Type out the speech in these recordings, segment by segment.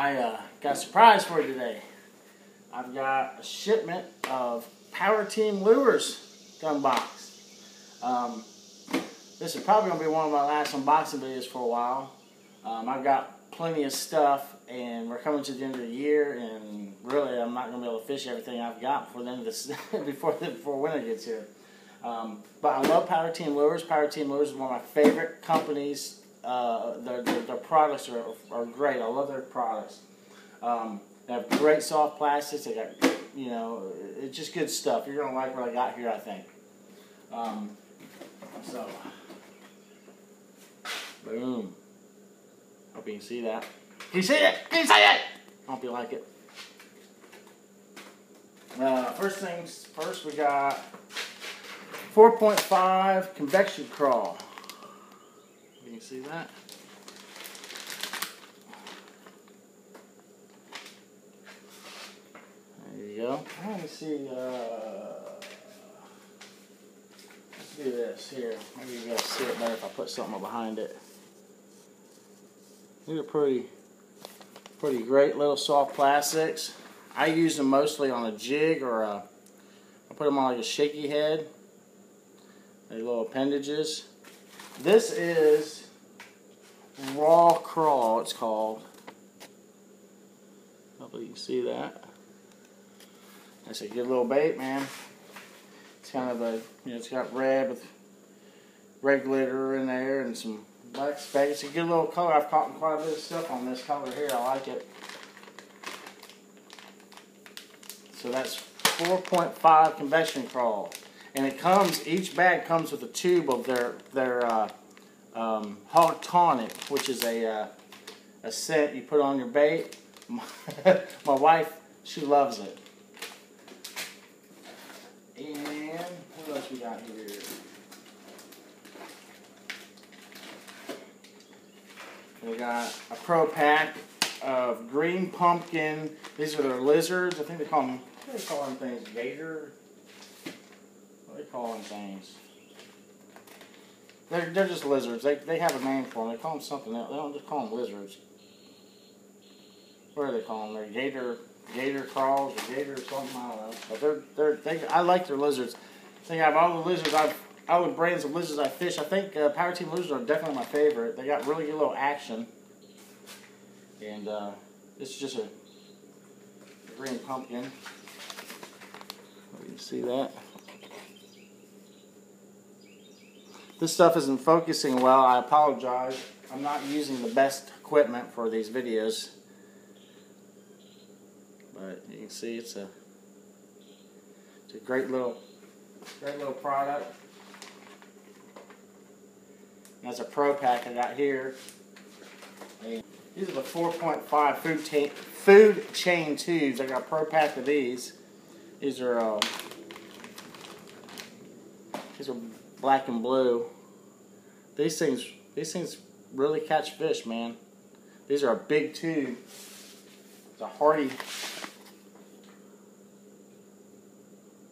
I got a surprise for you today. I've got a shipment of PowerTeam lures to unbox. This is probably going to be one of my last unboxing videos for a while. I've got plenty of stuff, and we're coming to the end of the year, and really I'm not going to be able to fish everything I've got before the end of this, before winter gets here. But I love PowerTeam lures. PowerTeam lures is one of my favorite companies. Their products are great. I love their products. They have great soft plastics. They got, it's just good stuff. You're gonna like what I got here, I think. So, boom. Hope you can see that. Can you see it? Can you see it? I hope you like it. First things first, we got 4.5 convection crawl. You can see that. There you go. Let me see. Let's do this here. Maybe you guys see it better if I put something behind it. These are pretty great little soft plastics. I use them mostly on a jig or I put them on like a shaky head. They're little appendages. This is raw crawl, it's called. Hopefully you can see that. That's a good little bait, man. It's kind of a, it's got red with red glitter in there and some black speck. It's a good little color. I've caught quite a bit of stuff on this color here. I like it. So that's 4.5 convection crawl. And it comes, each bag comes with a tube of their hog tonic, which is a scent you put on your bait. My wife, she loves it. And what else we got here? We got a pro pack of green pumpkin. These are their lizards. I think they call them, what do they call them things? Gator? What do they call them things? They're just lizards. They have a name for them. They call them something else. They don't just call them lizards. What do they call them? They're gator crawls or gator something. I don't know. But I like their lizards. I think out of all the lizards, all the brands of lizards I fish, I think PowerTeam lizards are definitely my favorite. They got really good little action. And this is just a green pumpkin. You can see that. This stuff isn't focusing well. I apologize. I'm not using the best equipment for these videos. But you can see it's a great little product. And that's a pro pack I got here. And these are the 4.5 food chain tubes. I got a pro pack of these. These are black and blue. These things really catch fish, man. These are a big tube. It's a hardy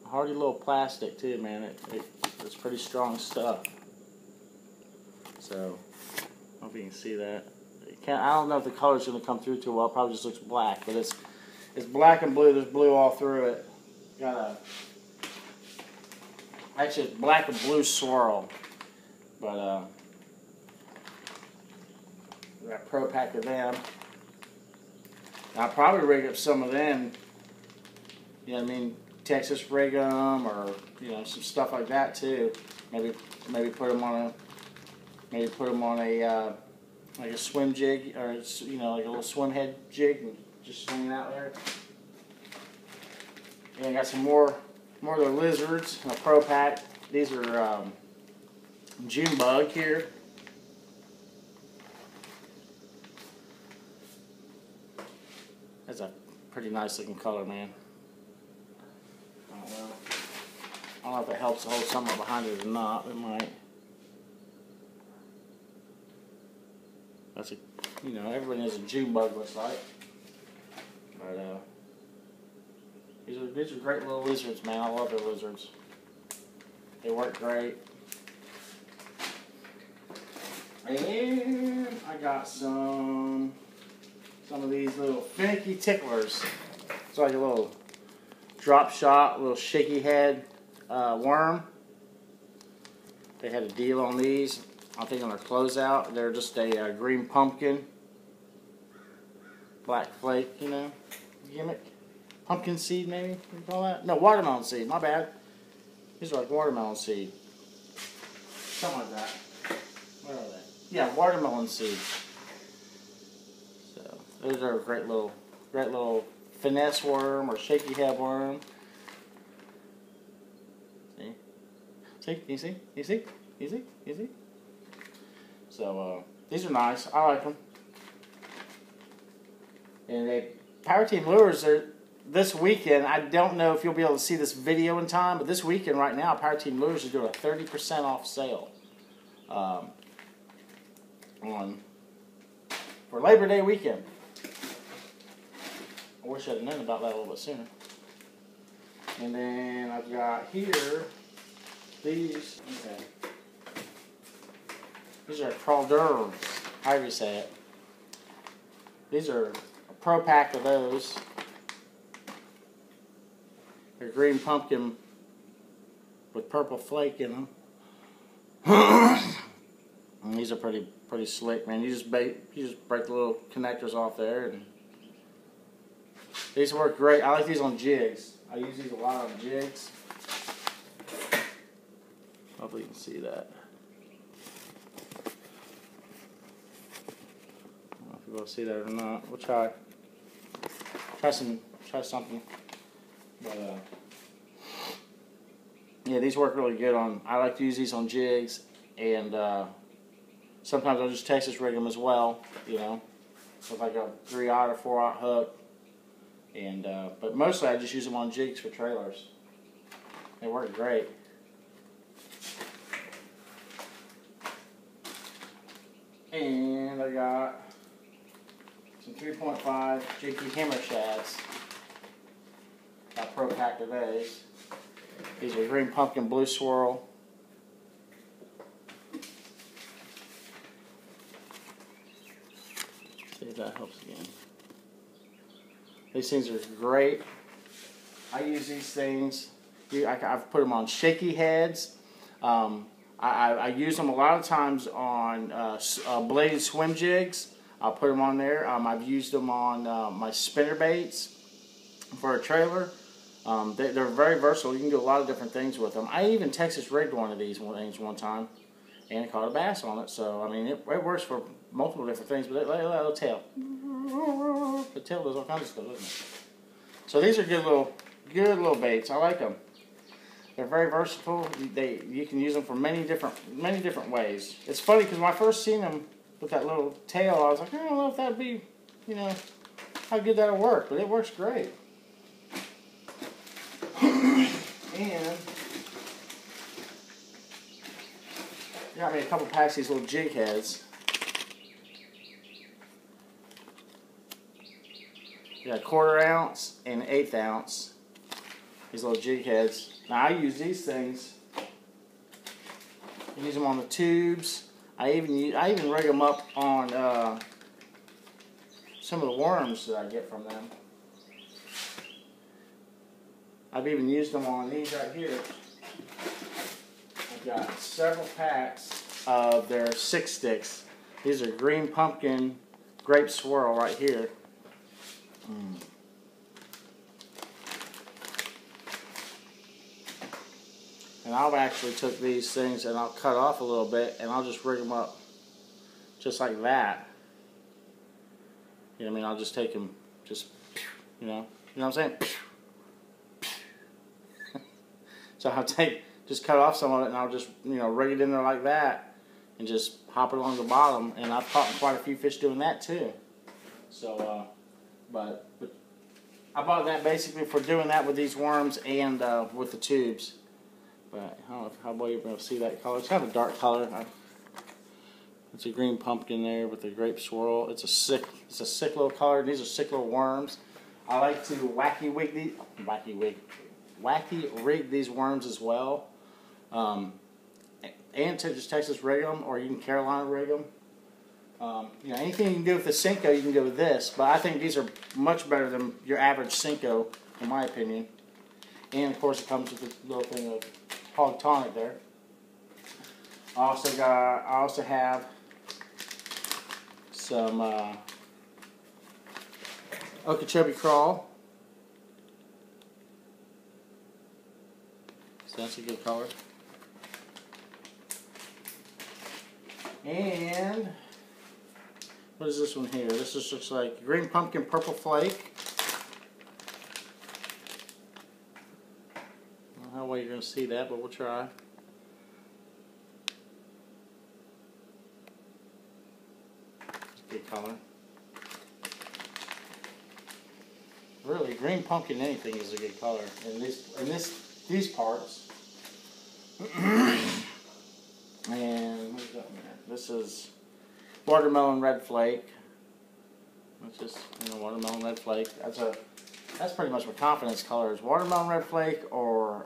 little plastic too, man. It's pretty strong stuff. So, I hope you can see that. I don't know if the color's going to come through too well. It probably just looks black, but it's black and blue. There's blue all through it. Actually, it's black and blue swirl. But we got a pro pack of them. I'll probably rig up some of them. You know what I mean? Texas rig them, or some stuff like that too. Maybe put them on a like a swim jig, or like a little swim head jig, and just swing it out there. And I got some more of their lizards in a pro pack. These are June bug here. That's a pretty nice looking color, man. I don't know if it helps to hold something behind it or not. It might. That's everybody knows a June bug looks like. But these are great little lizards, man. I love their lizards. They work great. And I got some some of these little finicky ticklers. It's like a little drop shot, little shaky head worm. They had a deal on these. I think on their closeout. They're just a green pumpkin, black flake, you know, gimmick. Pumpkin seed, maybe you call that? No, watermelon seed. My bad. These are like watermelon seed. Something like that. Where are they? Yeah, watermelon seed. So those are a great little finesse worm or shaky head worm. See? See? Can you see? Can you see? Can you see? Can you see? So these are nice. I like them. And they PowerTeam lures are this weekend. I don't know if you'll be able to see this video in time, but this weekend right now, PowerTeam lures are doing a 30% off sale for Labor Day weekend. I wish I'd known about that a little bit sooner. And then I've got here these. Okay. These are crawled d'oeuvres, however you say it. These are a pro pack of those. They're green pumpkin with purple flake in them. And these are pretty slick, man. You just break the little connectors off there, and these work great. I like these on jigs. I use these a lot on jigs. Hopefully you can see that. I don't know if you're going to see that or not. We'll try something. But yeah, these work really good on. I like to use these on jigs, and sometimes I'll just Texas rig them as well. You know, with like a 3/0 or 4/0 hook. And but mostly I just use them on jigs for trailers. They work great. And I got some 3.5 JP hammer shads. Got a pro pack of those. These are green pumpkin blue swirl. See if that helps again. These things are great. I use these things. I've put them on shaky heads. I use them a lot of times on bladed swim jigs. I'll put them on there. I've used them on my spinner baits for a trailer. They're very versatile. You can do a lot of different things with them. I even Texas rigged one of these things one time, and it caught a bass on it. So I mean, it works for multiple different things. But the tail, the tail does all kinds of stuff, doesn't it? So these are good little baits. I like them. They're very versatile. You can use them for many different ways. It's funny because when I first seen them with that little tail, I was like, I don't know if that'd be, you know, how good that'll work, but it works great. And got me a couple packs of these little jig heads. Got 1/4 ounce and 1/8 ounce. These little jig heads. Now I use these things. I use them on the tubes. I even rig them up on some of the worms that I get from them. I've even used them on these right here. I've got several packs of their 6 sticks. These are green pumpkin grape swirl right here. And I've actually took these things and I'll cut off a little bit and I'll just rig them up just like that. You know what I mean? I'll just take them, just, you know what I'm saying? So I'll just cut off some of it and I'll just, you know, rig it in there like that and just hop it along the bottom. And I've caught quite a few fish doing that too. So, but I bought that basically for doing that with these worms and with the tubes. But I don't know how well you're able to see that color. It's kind of a dark color. It's a green pumpkin there with the grape swirl. It's a sick little color. These are sick little worms. I like to wacky rig these worms as well. And to just Texas rig them, or you can Carolina rig them. You know, anything you can do with the Cinco, you can do with this. But I think these are much better than your average Cinco, in my opinion. And of course, it comes with a little thing of hog tonic there. I also have some Okeechobee Crawl. So that's a good color. And what is this one here? This just looks like green pumpkin purple flake. I don't know how well you're going to see that, but we'll try. Good color. Really, green pumpkin anything is a good color. And these parts. And what is that in there? This is watermelon red flake. That's just, you know, watermelon red flake. That's pretty much my confidence colors. Watermelon red flake or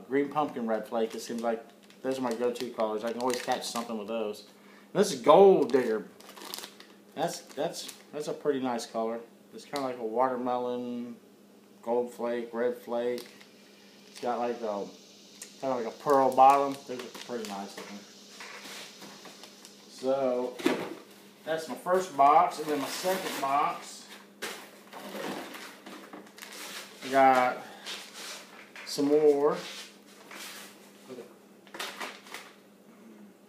green pumpkin red flake. It seems like those are my go-to colors. I can always catch something with those. And this is Gold Digger. That's a pretty nice color. It's kind of like a watermelon, gold flake, red flake. It's got like a kind of like a pearl bottom. Those are pretty nice looking. So that's my first box, and then my second box, I got some more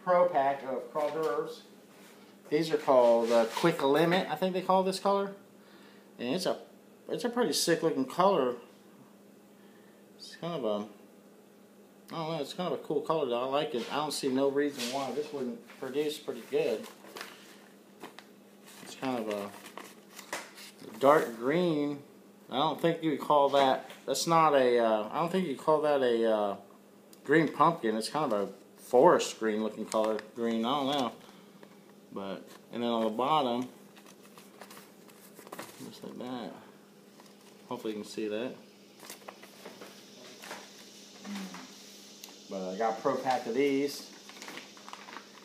Pro Pack of Crawl d'oeuvres. These are called Quick Limit, I think they call this color, and it's a pretty sick looking color. It's kind of a, I don't know, it's kind of a cool color though. I like it. I don't see no reason why this wouldn't produce pretty good. It's kind of a dark green. I don't think you would call that, that's not a, I don't think you call that a green pumpkin. It's kind of a forest green looking color, green, I don't know. But, and then on the bottom, just like that. Hopefully you can see that. But I got a Pro Pack of these.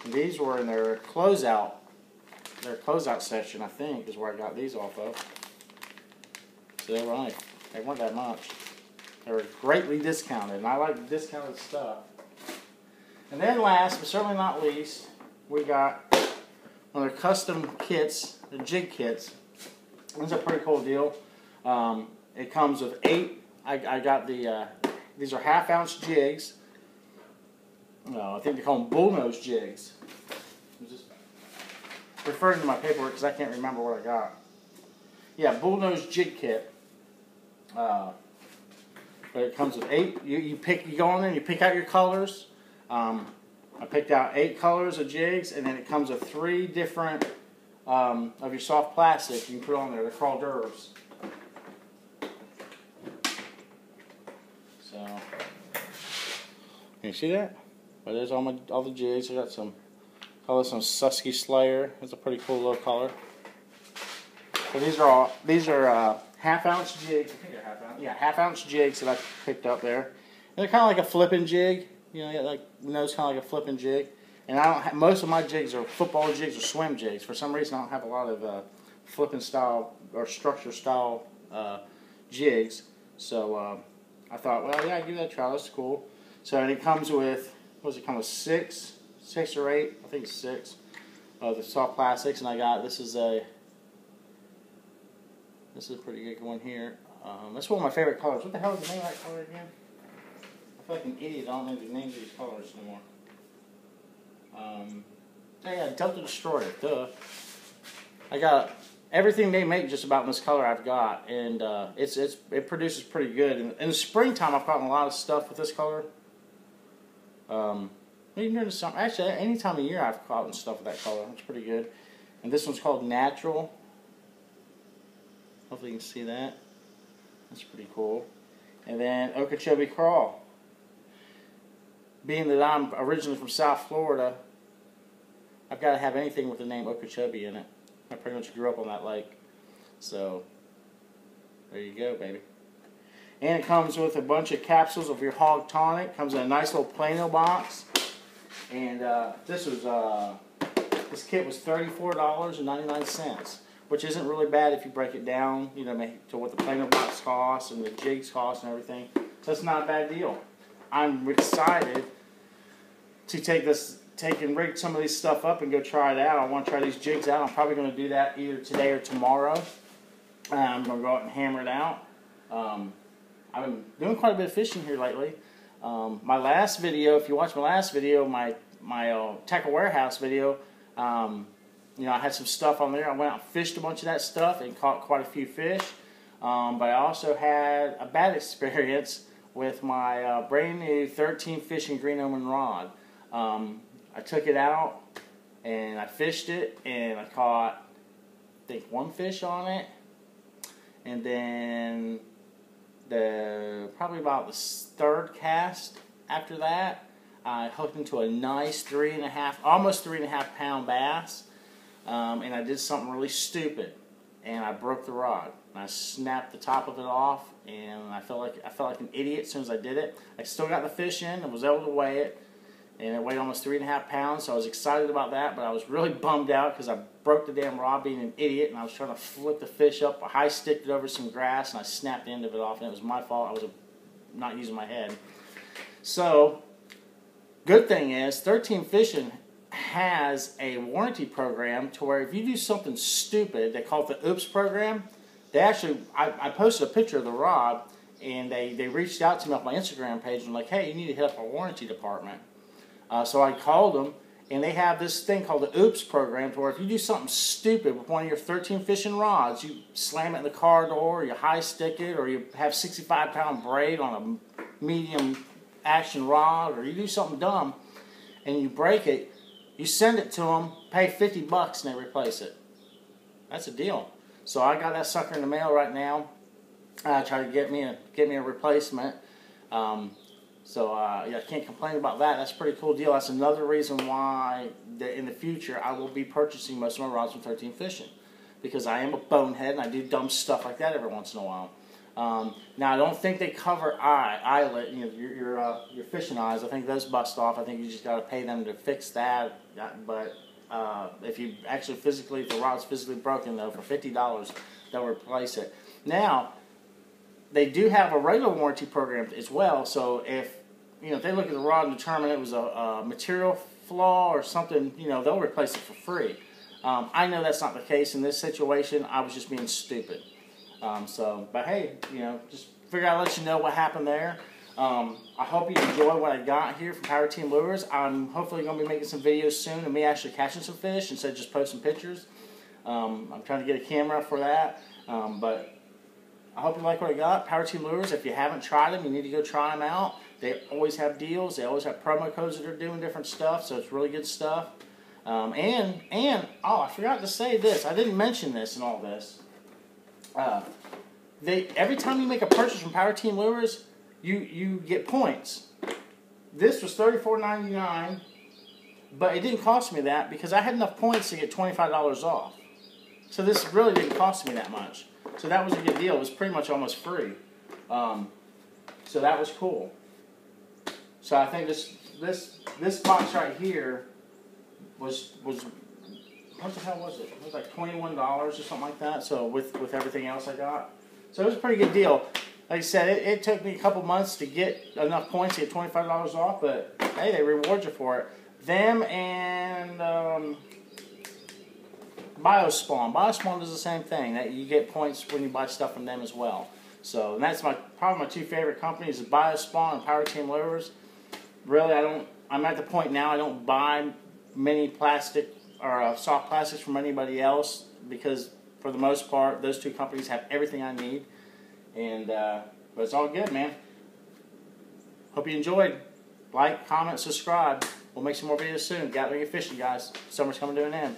And these were in their closeout section, I think, is where I got these off of. So they weren't that much. They were greatly discounted, and I like discounted stuff. And then last, but certainly not least, we got one of their custom kits, the jig kits. This is a pretty cool deal. It comes with 8. I got the, these are half-ounce jigs. No, I think they call them bullnose jigs. I'm just referring to my paperwork because I can't remember what I got. Yeah, bullnose jig kit. But it comes with 8. You go on there and you pick out your colors. I picked out 8 colors of jigs, and then it comes with 3 different of your soft plastic you can put on there. They're called d'oeuvres. So, can you see that? But there's all the jigs. I got some Susky Slayer. That's a pretty cool little color. So these are half-ounce jigs. I think they're half-ounce. Yeah, half-ounce jigs that I picked up there. And they're kind of like a flipping jig. You know, like nose kind of like a flipping jig. And I don't have, most of my jigs are football jigs or swim jigs. For some reason, I don't have a lot of flipping style or structure style jigs. So I thought, well, yeah, give that a try. That's cool. So and it comes with, what does it come with? 6 or 8? I think it's 6 of the soft plastics. And I got this is a pretty good one here. That's one of my favorite colors. What the hell is the name of that color again? I feel like an idiot. I don't know the names of these colors anymore. Yeah, Delta Destroyer. Duh. I got everything they make just about in this color I've got, and it produces pretty good. In the springtime, I've gotten a lot of stuff with this color. Even during the summer, actually, any time of year I've gotten stuff with that color. It's pretty good. And this one's called Natural. Hopefully you can see that. That's pretty cool. And then Okeechobee Crawl. Being that I'm originally from South Florida, I've got to have anything with the name Okeechobee in it. I pretty much grew up on that lake. So, there you go, baby. And it comes with a bunch of capsules of your hog tonic. Comes in a nice little Plano box. And this was This kit was $34.99, which isn't really bad if you break it down, you know, to what the planer box costs and the jigs cost and everything. So it's not a bad deal. I'm excited to take and rig some of these stuff up and go try it out. I want to try these jigs out. I'm probably going to do that either today or tomorrow. I'm going to go out and hammer it out. I've been doing quite a bit of fishing here lately. My last video, if you watch my last video, my tackle warehouse video, you know, I had some stuff on there. I went out and fished a bunch of that stuff and caught quite a few fish. But I also had a bad experience with my brand new 13 fishing green omen rod. I took it out and I fished it and I caught, I think, one fish on it. And then probably about the third cast after that, I hooked into a nice almost 3.5 pound bass, and I did something really stupid, and I broke the rod. And I snapped the top of it off, and I felt like an idiot as soon as I did it. I still got the fish in and was able to weigh it, and it weighed almost 3.5 pounds. So I was excited about that, but I was really bummed out because I broke the damn rod being an idiot, and I was trying to flip the fish up. I high sticked it over some grass, and I snapped the end of it off, and it was my fault. I was not using my head. So, good thing is, 13 Fishing has a warranty program to where if you do something stupid, they call it the Oops program. They actually, I posted a picture of the rod, and they reached out to me off my Instagram page and like, hey, you need to hit up our warranty department. So I called them, and they have this thing called the Oops program to where if you do something stupid with one of your 13 fishing rods, you slam it in the car door, or you high stick it, or you have 65-pound braid on a medium action rod, or you do something dumb and you break it, you send it to them, pay $50 and they replace it. That's a deal. So I got that sucker in the mail right now. Try to get me a replacement. Yeah, I can't complain about that. That's a pretty cool deal. That's another reason why in the future I will be purchasing most of my rods from 13 Fishing, because I am a bonehead and I do dumb stuff like that every once in a while. Now I don't think they cover eyelet, you know, your fishing eyes. I think those bust off. I think you just got to pay them to fix that. But if you actually if the rod's physically broken though, for $50 they'll replace it. Now they do have a regular warranty program as well. So if they look at the rod and determine it was a material flaw or something, they'll replace it for free. I know that's not the case in this situation. I was just being stupid. But hey, just figure out, let you know what happened there. I hope you enjoy what I got here from PowerTeam Lures. I'm hopefully going to be making some videos soon of me actually catching some fish instead of just posting pictures. I'm trying to get a camera for that. But I hope you like what I got. PowerTeam Lures, if you haven't tried them, you need to go try them out. They always have deals. They always have promo codes that are doing different stuff, so it's really good stuff. Oh, I forgot to say this. I didn't mention this in all this. Every time you make a purchase from PowerTeam Lures, you get points. This was $34.99, but it didn't cost me that because I had enough points to get $25 off. So this really didn't cost me that much. So that was a good deal. It was pretty much almost free. So that was cool. So I think this box right here was what the hell was it? It was like $21 or something like that. So with everything else I got, so it was a pretty good deal. Like I said, it took me a couple months to get enough points to get $25 off, but hey, they reward you for it. Them and Biospawn. Biospawn does the same thing. That you get points when you buy stuff from them as well. So and that's probably my two favorite companies is Biospawn and PowerTeam Lures. Really, I'm at the point now I don't buy many plastic or soft plastics from anybody else because for the most part those two companies have everything I need. And but it's all good, man. Hope you enjoyed. Like, comment, subscribe. We'll make some more videos soon. Get out there and get fishing, guys. Summer's coming to an end.